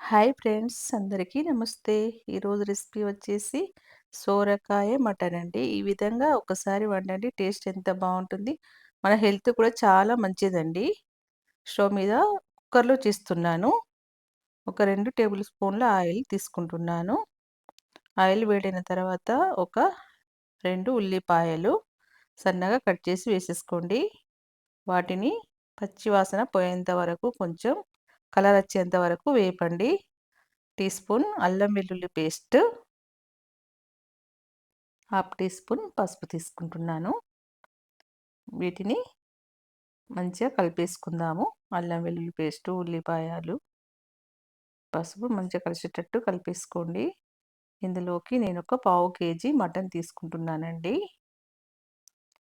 Hi friends అందరికీ నమస్తే. ఈరోజు రెసిపీ వచ్చేసి సోరకాయ మటన్ అండి. ఈ విధంగా ఒకసారి వండండి, టేస్ట్ ఎంత బాగుంటుంది. మన హెల్త్ కూడా చాలా మంచిదండి. స్టవ్ మీద కుక్కర్లో చేస్తున్నాను. ఒక 2 టేబుల్ స్పూన్ల ఆయిల్ తీసుకుంటున్నాను. ఆయిల్ వేడైన తర్వాత ఒక 2 ఉల్లిపాయలు సన్నగా కట్ చేసి వేసేసుకోండి. వాటిని పచ్చి వాసన పోయేంత వరకు కొంచెం కలర్ వచ్చేంత వరకు వేపండి. టీ స్పూన్ అల్లం వెల్లుల్లి పేస్ట్, హాఫ్ టీ స్పూన్ పసుపు తీసుకుంటున్నాను. వీటిని మంచిగా కలిపేసుకుందాము. అల్లం వెల్లుల్లి పేస్ట్, ఉల్లిపాయలు, పసుపు మంచిగా కలిసేటట్టు కలిపేసుకోండి. ఇందులోకి నేను ఒక పావు కేజీ మటన్ తీసుకుంటున్నానండి.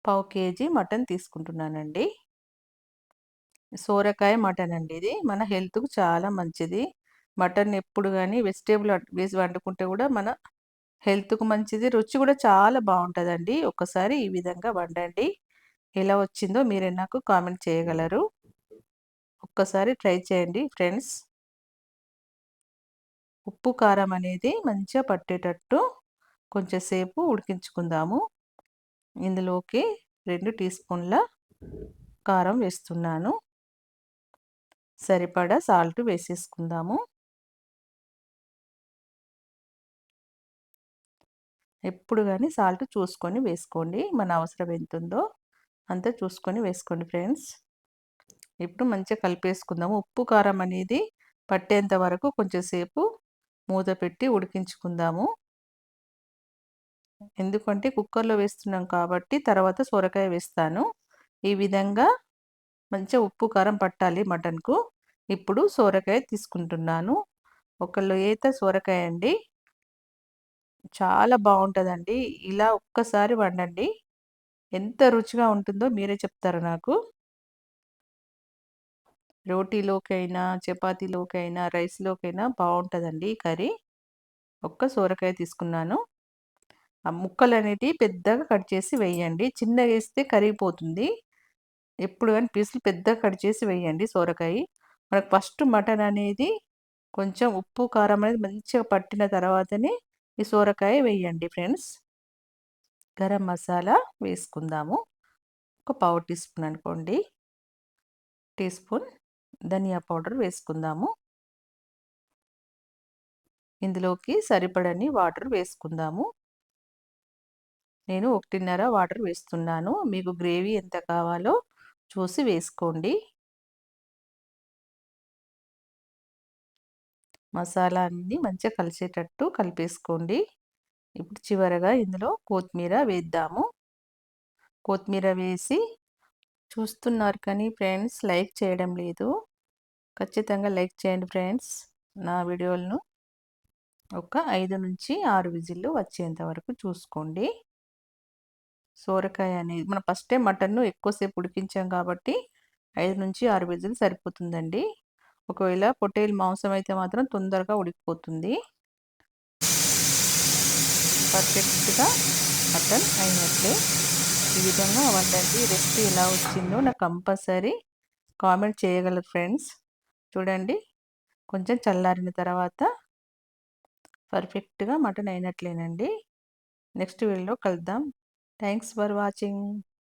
పావు కేజీ మటన్ తీసుకుంటున్నానండి. సోరకాయ మటన్ అండి ఇది. మన హెల్త్‌కు చాలా మంచిది. మటన్ ఎప్పుడు గాని వెజిటబుల్ వేసి వండుకుంటే కూడా మన హెల్త్‌కు మంచిది. రుచి కూడా చాలా బావుంటదండి. ఒక్కసారి ఈ విధంగా వండండి. ఎలా వచ్చిందో మీరే నాకు కామెంట్ చేయగలరు. ఒక్కసారి ట్రై చేయండి ఫ్రెండ్స్. ఉప్పు, కారం అనేది మంచిగా పట్టేటట్టు కొంచెం సేపు ఉడికించుకుందాము. ఇందులోకి 2 టీ స్పూన్ల కారం వేస్తున్నాను. సరిపడా సాల్ట్ వేసేసుకుందాము. ఎప్పుడు గాని సాల్ట్ చూసుకొని వేసుకోండి. మన అవసరం ఎంతుందో అంత చూసుకొని వేసుకోండి ఫ్రెండ్స్. ఇప్పుడు మంచిగా కలిపేసుకుందాము. ఉప్పు, కారం అనేది పట్టేంత వరకు కొంచెం సేపు మూత పెట్టి ఉడికించుకుందాము. ఎందుకంటే కుక్కర్‌లో వేస్తున్నాం కాబట్టి తర్వాత సొరకాయ వేస్తాను. ఈ విధంగా మంచిగా ఉప్పు, కారం పట్టాలి మటన్‌కు. ఇప్పుడు సొరకాయ తీసుకుంటున్నాను. ఒక లేత సొరకాయ అండి. చాలా బావుంటదండి. ఇలా ఒక్కసారి వండండి. ఎంత రుచిగా ఉంటుందో మీరే చెప్తారు నాకు. రోటీలోకైనా, చపాతీలోకైనా, రైస్‌లోకైనా బావుంటదండి ఈ కర్రీ. ఒక్క సొరకాయ తీసుకున్నాను. ఆ ముక్కలనేటివి పెద్దగా కట్ చేసి వేయండి. చిన్నగేస్తే కరిగిపోతుంది. ఎప్పుడు గాని పీసులు పెద్దగా కట్ చేసి వేయండి సొరకాయి. మనకు ఫస్ట్ మటన్ అనేది కొంచెం ఉప్పు, కారం అనేది మంచిగా పట్టిన తర్వాతనే ఈ సొరకాయ వేయండి ఫ్రెండ్స్. గరం మసాలా వేసుకుందాము. ఒక పావు టీ స్పూన్ అనుకోండి. టీ స్పూన్ ధనియా పౌడర్ వేసుకుందాము. ఇందులోకి సరిపడని వాటర్ వేసుకుందాము. నేను 1:30 వాటర్ వేస్తున్నాను. మీకు గ్రేవీ ఎంత కావాలో చూసి వేసుకోండి. మసాలా అన్నీ మంచిగా కలిసేటట్టు కలిపేసుకోండి. ఇప్పుడు చివరగా ఇందులో కొత్తిమీర వేద్దాము. కొత్తిమీర వేసి చూస్తున్నారు కానీ ఫ్రెండ్స్ లైక్ చేయడం లేదు. ఖచ్చితంగా లైక్ చేయండి ఫ్రెండ్స్. నా వీడియోలను ఒక 5-6 విజిల్లు వచ్చేంత వరకు చూసుకోండి. సోరకాయ అనేది మనం ఫస్టే మటన్ను ఎక్కువసేపు ఉడికించాం కాబట్టి 5-6 విజిల్ సరిపోతుందండి. ఒకవేళ పొట్టేలు మాంసం అయితే మాత్రం తొందరగా ఉడికిపోతుంది. పర్ఫెక్ట్‌గా మటన్ అయినట్లే. ఈ విధంగా వండండి. రెసిపీ ఎలా వచ్చిందో నాకు కంపల్సరీ కామెంట్ చేయగలరు ఫ్రెండ్స్. చూడండి కొంచెం చల్లారిన తర్వాత పర్ఫెక్ట్‌గా మటన్ అయినట్లేనండి. నెక్స్ట్ వీడియోలో కలుద్దాం. Thanks for watching.